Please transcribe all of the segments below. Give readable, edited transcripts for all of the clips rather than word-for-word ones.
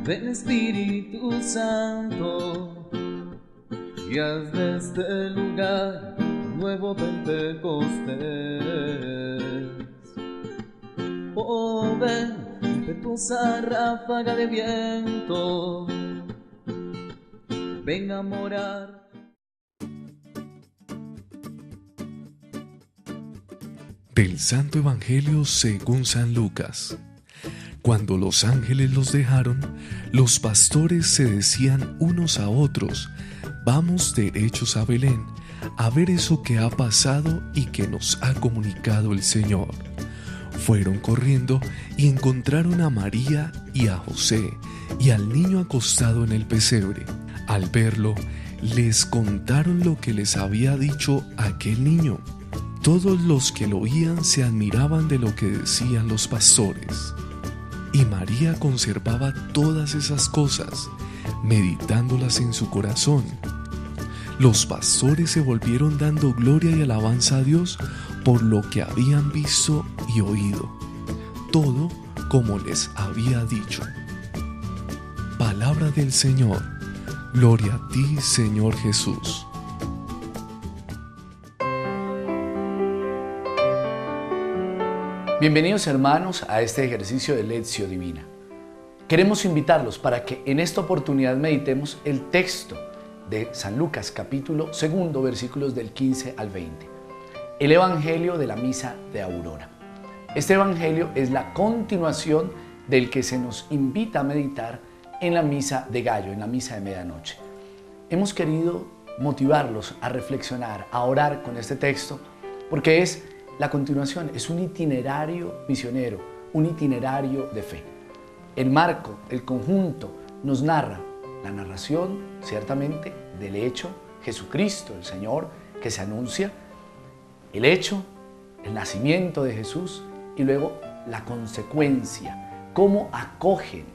Ven Espíritu Santo, y haz de este lugar un nuevo Pentecostés. Oh, ven, impetuosa ráfaga de viento, ven a morar. Del Santo Evangelio según San Lucas. Cuando los ángeles los dejaron, los pastores se decían unos a otros: vamos derechos a Belén, a ver eso que ha pasado y que nos ha comunicado el Señor. Fueron corriendo y encontraron a María y a José y al niño acostado en el pesebre. Al verlo, les contaron lo que les había dicho aquel niño. Todos los que lo oían se admiraban de lo que decían los pastores. Y María conservaba todas esas cosas, meditándolas en su corazón. Los pastores se volvieron dando gloria y alabanza a Dios por lo que habían visto y oído, todo como les había dicho. Palabra del Señor. Gloria a ti, Señor Jesús. Bienvenidos hermanos a este ejercicio de Lectio Divina. Queremos invitarlos para que en esta oportunidad meditemos el texto de San Lucas capítulo 2, versículos del 15 al 20. El Evangelio de la Misa de Aurora. Este Evangelio es la continuación del que se nos invita a meditar en la Misa de Gallo, en la Misa de Medianoche. Hemos querido motivarlos a reflexionar, a orar con este texto, porque es la continuación, es un itinerario misionero, un itinerario de fe. El marco, el conjunto, nos narra la narración, ciertamente, del hecho, Jesucristo, el Señor, que se anuncia, el hecho, el nacimiento de Jesús y luego la consecuencia, cómo acogen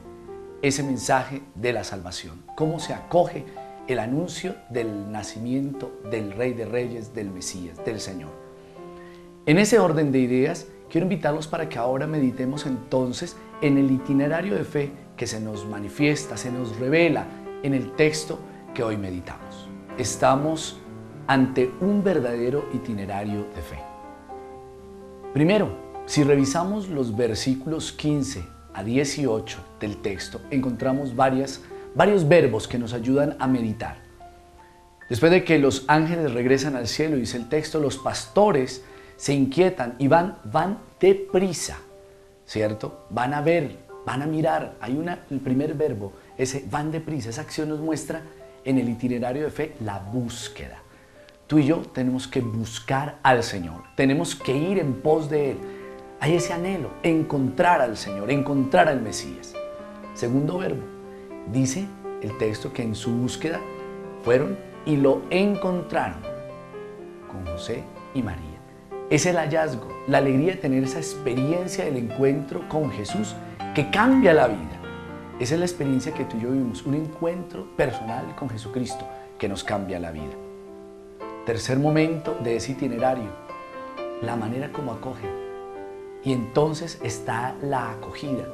ese mensaje de la salvación, cómo se acoge el anuncio del nacimiento del Rey de Reyes, del Mesías, del Señor. En ese orden de ideas, quiero invitarlos para que ahora meditemos entonces en el itinerario de fe que se nos manifiesta, se nos revela en el texto que hoy meditamos. Estamos ante un verdadero itinerario de fe. Primero, si revisamos los versículos 15 a 18 del texto, encontramos varios verbos que nos ayudan a meditar. Después de que los ángeles regresan al cielo, dice el texto, los pastores se inquietan y van deprisa, ¿cierto? Van a ver, van a mirar. El primer verbo, ese van deprisa, esa acción nos muestra en el itinerario de fe la búsqueda. Tú y yo tenemos que buscar al Señor, tenemos que ir en pos de Él. Hay ese anhelo, encontrar al Señor, encontrar al Mesías. Segundo verbo, dice el texto que en su búsqueda fueron y lo encontraron con José y María. Es el hallazgo, la alegría de tener esa experiencia del encuentro con Jesús que cambia la vida. Esa es la experiencia que tú y yo vivimos, un encuentro personal con Jesucristo que nos cambia la vida. Tercer momento de ese itinerario, la manera como acogen. Y entonces está la acogida.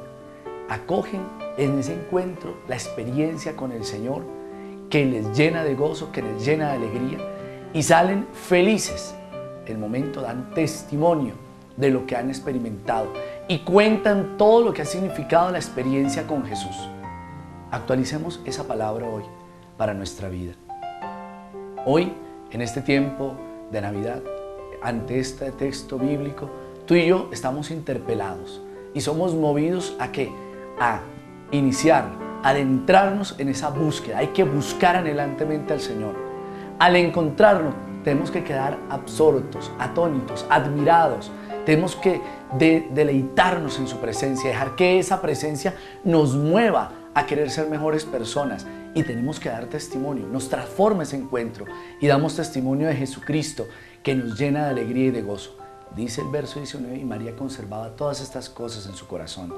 Acogen en ese encuentro la experiencia con el Señor que les llena de gozo, que les llena de alegría y salen felices. El momento dan testimonio de lo que han experimentado y cuentan todo lo que ha significado la experiencia con Jesús. Actualicemos esa palabra hoy para nuestra vida. Hoy, en este tiempo de Navidad, ante este texto bíblico, tú y yo estamos interpelados y somos movidos ¿a qué? A iniciar, a adentrarnos en esa búsqueda. Hay que buscar anhelantemente al Señor. Al encontrarlo, tenemos que quedar absortos, atónitos, admirados. Tenemos que deleitarnos en su presencia, dejar que esa presencia nos mueva a querer ser mejores personas y tenemos que dar testimonio. Nos transforma ese encuentro y damos testimonio de Jesucristo que nos llena de alegría y de gozo. Dice el verso 19, y María conservaba todas estas cosas en su corazón.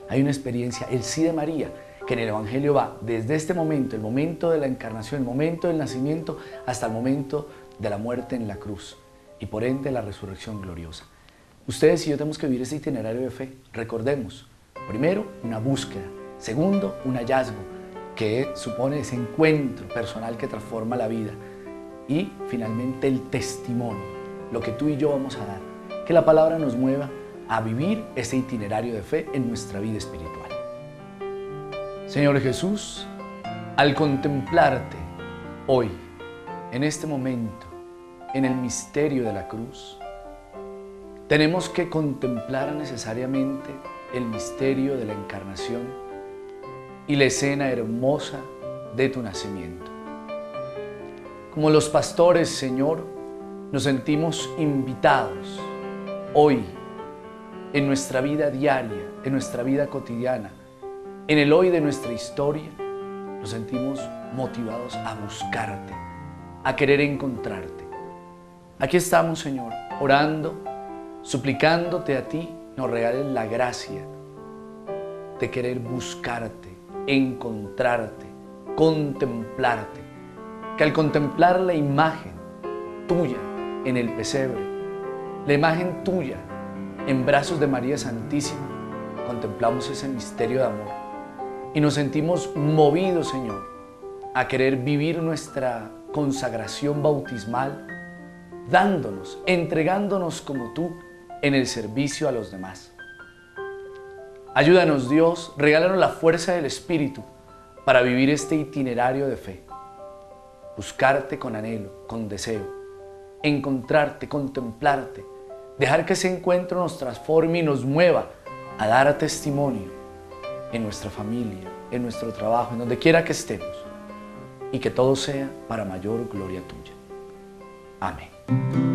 Hay una experiencia, el sí de María, que en el Evangelio va desde este momento, el momento de la encarnación, el momento del nacimiento, hasta el momento de la muerte en la cruz y por ende la resurrección gloriosa. Ustedes y yo tenemos que vivir ese itinerario de fe. Recordemos, primero, una búsqueda. Segundo, un hallazgo que supone ese encuentro personal que transforma la vida. Y finalmente el testimonio, lo que tú y yo vamos a dar. Que la palabra nos mueva a vivir ese itinerario de fe en nuestra vida espiritual. Señor Jesús, al contemplarte hoy, en este momento, en el misterio de la cruz, tenemos que contemplar necesariamente el misterio de la encarnación y la escena hermosa de tu nacimiento. Como los pastores, Señor, nos sentimos invitados hoy, en nuestra vida diaria, en nuestra vida cotidiana, en el hoy de nuestra historia, nos sentimos motivados a buscarte, a querer encontrarte. Aquí estamos, Señor, orando, suplicándote a ti, nos regales la gracia de querer buscarte, encontrarte, contemplarte. Que al contemplar la imagen tuya en el pesebre, la imagen tuya en brazos de María Santísima, contemplamos ese misterio de amor y nos sentimos movidos, Señor, a querer vivir nuestra consagración bautismal, dándonos, entregándonos como tú en el servicio a los demás. Ayúdanos, Dios, regálanos la fuerza del Espíritu para vivir este itinerario de fe. Buscarte con anhelo, con deseo, encontrarte, contemplarte, dejar que ese encuentro nos transforme y nos mueva a dar testimonio en nuestra familia, en nuestro trabajo, en donde quiera que estemos, y que todo sea para mayor gloria tuya. Amén.